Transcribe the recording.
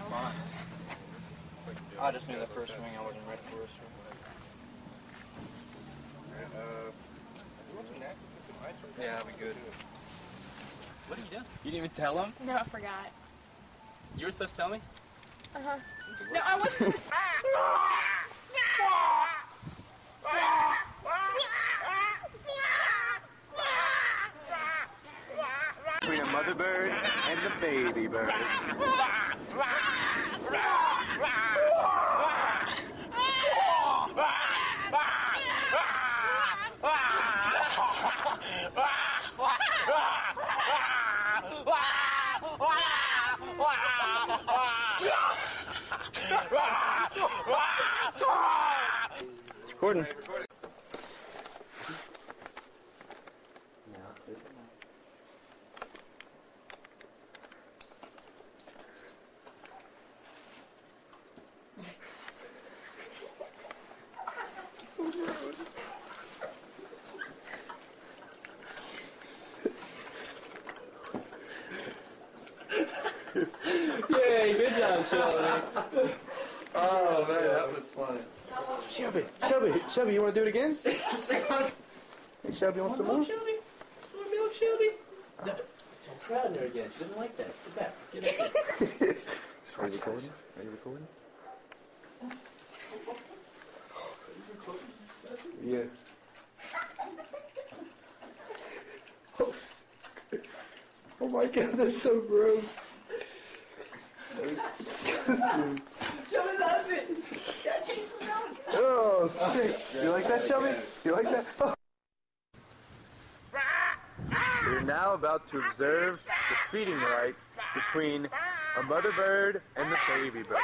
fine. I just knew the first swing I wasn't ready for a swing. You want some napkins and some ice right now? Yeah, that'd be good. What are you doing? You didn't even tell him? No, I forgot. You were supposed to tell me? Uh-huh. No, I wasn't. Between a mother bird and the baby birds. It's recording. Yay, good job, Shelby. Oh, man, that was funny. Shelby, you want to do it again? Hey, Shelby, you want some more? Shelby? You want milk, Shelby? No, don't try on her again. She doesn't like that. Get back. Get back. Are you recording? Are you recording? Yeah. Oh my god, that's so gross. That is disgusting. Shelby loves it. Oh, sick. You like that, Shelby? You like that? Oh. We're now about to observe the feeding rites between a mother bird and the baby bird.